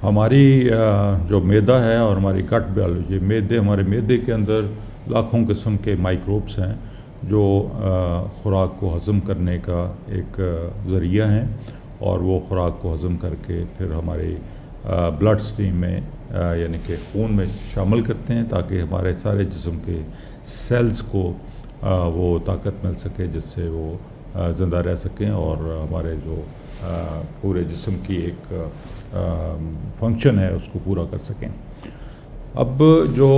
ہماری جو معدہ ہے اور ہماری گٹ بیالوجی، ہمارے معدے کے اندر لاکھوں قسم کے مائکروبس ہیں جو خوراک کو ہضم کرنے کا ایک ذریعہ ہیں، اور وہ خوراک کو ہضم کر کے پھر ہمارے بلڈ سٹریم میں یعنی کہ خون میں شامل کرتے ہیں، تاکہ ہمارے سارے جسم کے سیلز کو وہ طاقت مل سکے جس سے وہ زندہ رہ سکیں اور ہمارے جو پورے جسم کی ایک فنکشن ہے اس کو پورا کر سکیں۔ اب جو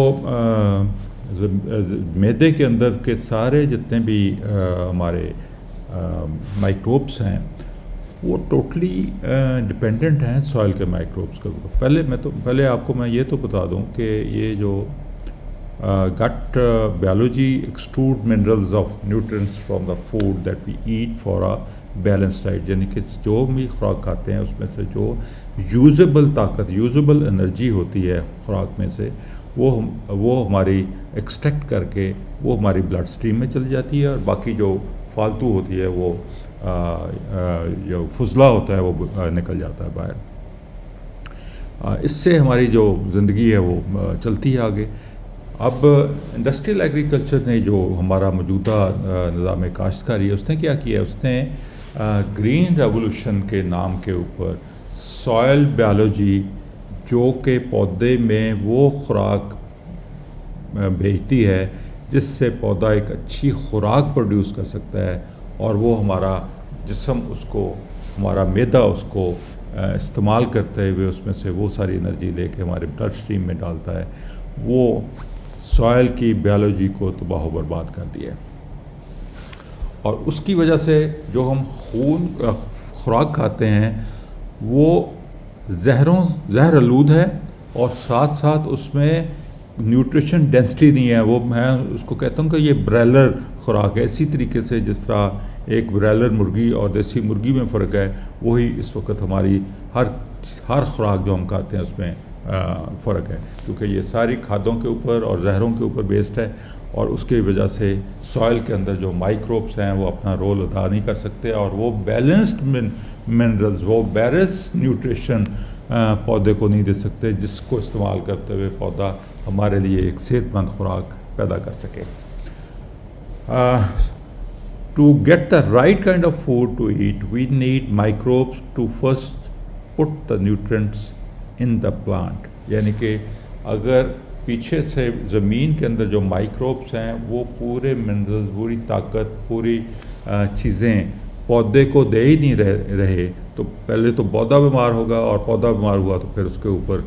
معدے کے اندر کے سارے جتنے بھی ہمارے مائکروبس ہیں وہ ٹوٹلی ڈپینڈنٹ ہیں سوائل کے مائکروبس کے اوپر۔ پہلے آپ کو میں یہ تو بتا دوں کہ یہ جو gut biology extrude minerals of nutrients from the food that we eat for a balance diet, یعنی کہ جو بھی خوراک کھاتے ہیں اس میں سے جو یوزیبل طاقت، یوزیبل انرجی ہوتی ہے خوراک میں سے وہ ہماری ایکسٹریکٹ کر کے وہ ہماری بلڈ سٹریم میں چلی جاتی ہے، اور باقی جو فالتو ہوتی ہے وہ جو فضلہ ہوتا ہے وہ نکل جاتا ہے باہر۔ اس سے ہماری جو زندگی ہے وہ چلتی ہے آگے۔ اب انڈسٹریل ایگریکلچر نے جو ہمارا موجودہ نظام کاشتکاری ہے اس نے کیا کیا، اس نے گرین ریولوشن کے نام کے اوپر سوائل بیالوجی، جو کہ پودے میں وہ خوراک بھیجتی ہے جس سے پودا ایک اچھی خوراک پروڈیوس کر سکتا ہے، اور وہ ہمارا جسم اس کو، ہمارا معدہ اس کو استعمال کرتے ہوئے اس میں سے وہ ساری انرجی لے کے ہمارے بلڈ سٹریم میں ڈالتا ہے، وہ سوائل کی بیالوجی کو تباہ و برباد کر دیا ہے۔ اور اس کی وجہ سے جو ہم خوراک کھاتے ہیں وہ زہر آلود ہے، اور ساتھ ساتھ اس میں نیوٹریشن ڈینسٹی نہیں ہے۔ وہ میں اس کو کہتا ہوں کہ یہ برائلر خوراک ہے، اسی طریقے سے جس طرح ایک برائلر مرغی اور دیسی مرغی میں فرق ہے، وہی اس وقت ہماری ہر خوراک جو ہم کھاتے ہیں اس میں فرق ہے، کیونکہ یہ ساری کھادوں کے اوپر اور زہروں کے اوپر بیسڈ ہے، اور اس کی وجہ سے سوائل کے اندر جو مائکروبس ہیں وہ اپنا رول ادا نہیں کر سکتے، اور وہ بیلنسڈ منرلز، وہ بیلنس نیوٹریشن پودے کو نہیں دے سکتے جس کو استعمال کرتے ہوئے پودا ہمارے لیے ایک صحت مند خوراک پیدا کر سکے۔ To get the right kind of food to eat, we need microbes to first put the nutrients in the plant. یعنی کہ اگر پیچھے سے زمین کے اندر جو مائکروبس ہیں وہ پورے منرلز، پوری طاقت، پوری چیزیں پودے کو دے ہی نہیں رہے تو پہلے تو پودا بیمار ہوگا، اور پودا بیمار ہوا تو پھر اس کے اوپر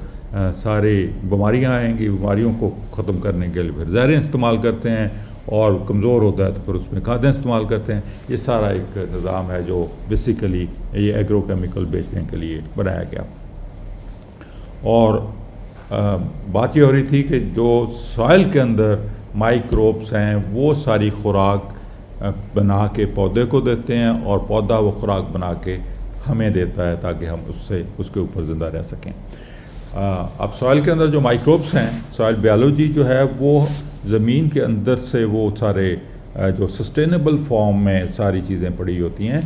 ساری بیماریاں آئیں گی۔ بیماریوں کو ختم کرنے کے لیے پھر زہریں استعمال کرتے ہیں، اور کمزور ہوتا ہے تو پھر اس میں کھادیں استعمال کرتے ہیں۔ یہ سارا ایک نظام ہے جو بیسیکلی یہ ایگرو کیمیکل بیچنے کے لیے بنایا گیا۔ اور بات یہ ہو رہی تھی کہ جو سوائل کے اندر مائکروبس ہیں وہ ساری خوراک بنا کے پودے کو دیتے ہیں، اور پودا وہ خوراک بنا کے ہمیں دیتا ہے تاکہ ہم اس کے اوپر زندہ رہ سکیں۔ اب سوائل کے اندر جو مائکروبس ہیں، سوائل بیالوجی جو ہے وہ زمین کے اندر سے وہ سارے جو سسٹینیبل فارم میں ساری چیزیں پڑی ہوتی ہیں،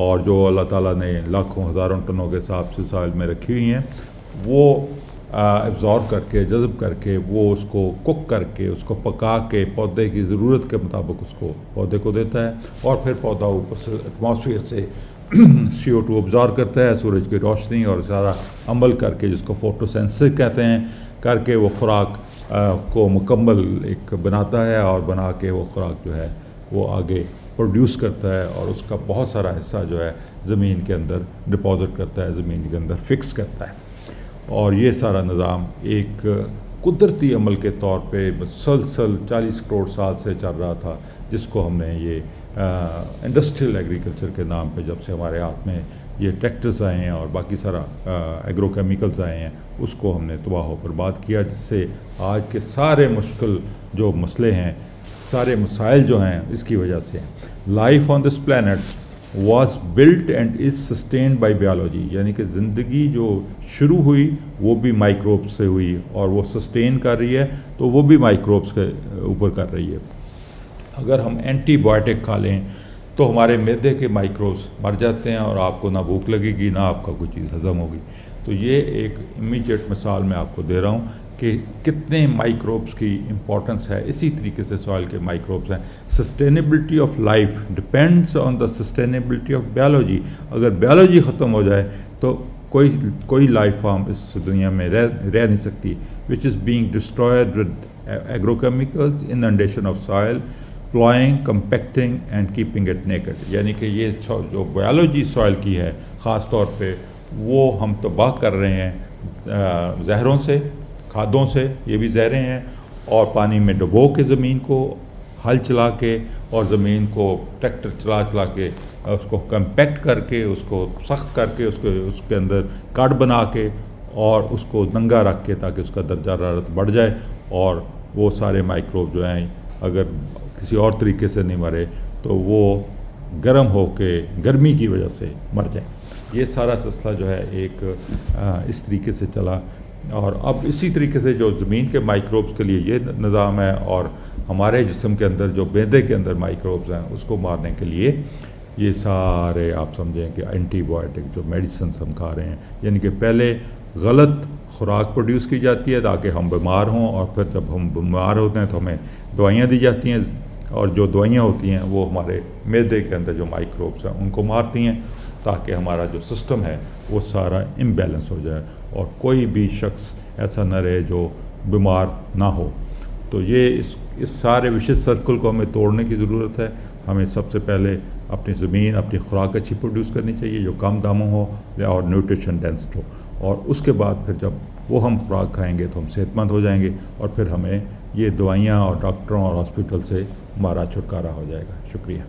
اور جو اللہ تعالیٰ نے لاکھوں ہزاروں ٹنوں کے حساب سے سوائل میں رکھی ہوئی ہیں، وہ ایبزارب کر کے، جذب کر کے، وہ اس کو کک کر کے، اس کو پکا کے پودے کی ضرورت کے مطابق اس کو پودے کو دیتا ہے، اور پھر پودا اوپر سے ایٹماسفیئر سے CO2 ابزارب کرتا ہے، سورج کی روشنی اور سارا عمل کر کے، جس کو فوٹوسینسس کہتے ہیں، کر کے وہ خوراک کو مکمل ایک بناتا ہے، اور بنا کے وہ خوراک جو ہے وہ آگے پروڈیوس کرتا ہے، اور اس کا بہت سارا حصہ جو ہے زمین کے اندر ڈپازٹ کرتا ہے، زمین کے اندر فکس کرتا ہے۔ اور یہ سارا نظام ایک قدرتی عمل کے طور پہ مسلسل 40 کروڑ سال سے چل رہا تھا، جس کو ہم نے یہ انڈسٹریل ایگریکلچر کے نام پہ جب سے ہمارے ہاتھ میں یہ ٹریکٹرز آئے ہیں اور باقی سارا ایگرو کیمیکلز آئے ہیں، اس کو ہم نے تباہ و برباد کیا، جس سے آج کے سارے مشکل جو مسئلے ہیں، سارے مسائل جو ہیں، اس کی وجہ سے life on this planet was built and is sustained by biology, یعنی کہ زندگی جو شروع ہوئی وہ بھی مائکروبس سے ہوئی، اور وہ سسٹین کر رہی ہے تو وہ بھی مائکروبس کے اوپر کر رہی ہے۔ اگر ہم اینٹی بائیوٹک کھا لیں تو ہمارے معدے کے مائکروبس مر جاتے ہیں اور آپ کو نہ بھوک لگے گی نہ آپ کا کوئی چیز ہضم ہوگی. تو یہ ایک امیجیٹ مثال میں آپ کو دے رہا ہوں کہ کتنے مائکروبس کی امپورٹنس ہے. اسی طریقے سے سوائل کے مائکروبس ہیں. Sustainability of life depends on the sustainability of biology. اگر بیالوجی ختم ہو جائے تو کوئی لائف فارم اس دنیا میں رہ نہیں سکتی. Which is being destroyed with agro chemicals, inundation of soil, ploughing, compacting and keeping it naked. یعنی کہ یہ جو بایولوجی سوائل کی ہے خاص طور پہ وہ ہم تباہ کر رہے ہیں زہروں سے, کھادوں سے, یہ بھی زہریں ہیں, اور پانی میں ڈبو کے زمین کو ہل چلا کے اور زمین کو ٹریکٹر چلا کے اس کو کمپیکٹ کر کے اس کو سخت کر کے اس کے اندر کڑ بنا کے اور اس کو ننگا رکھ کے تاکہ اس کا درجہ حرارت بڑھ جائے اور وہ سارے مائکروب جو ہیں اگر کسی اور طریقے سے نہیں مرے تو وہ گرم ہو کے گرمی کی وجہ سے مر جائیں. یہ سارا سلسلہ جو ہے ایک اس طریقے سے چلا. اور اب اسی طریقے سے جو زمین کے مائکروبس کے لیے یہ نظام ہے اور ہمارے جسم کے اندر جو معدے کے اندر مائکروبس ہیں اس کو مارنے کے لیے یہ سارے آپ سمجھیں کہ اینٹی بایوٹک جو میڈیسنس ہم کھا رہے ہیں. یعنی کہ پہلے غلط خوراک پروڈیوس کی جاتی ہے تاکہ ہم بیمار ہوں, اور پھر جب ہم بیمار ہوتے ہیں تو ہمیں دوائیاں دی جاتی ہیں, اور جو دوائیاں ہوتی ہیں وہ ہمارے معدے کے اندر جو مائکروبس ہیں ان کو مارتی ہیں تاکہ ہمارا جو سسٹم ہے وہ سارا امبیلنس ہو جائے اور کوئی بھی شخص ایسا نہ رہے جو بیمار نہ ہو. تو یہ اس سارے وشیش سرکل کو ہمیں توڑنے کی ضرورت ہے. ہمیں سب سے پہلے اپنی زمین, اپنی خوراک اچھی پروڈیوس کرنی چاہیے جو کم داموں ہو اور نیوٹریشن ڈینسڈ ہو, اور اس کے بعد پھر جب وہ ہم خوراک کھائیں گے تو ہم صحت مند ہو جائیں گے, اور پھر ہمیں یہ دوائیاں اور ڈاکٹروں اور ہاسپٹل سے ہمارا چھٹکارا ہو جائے گا. شکریہ.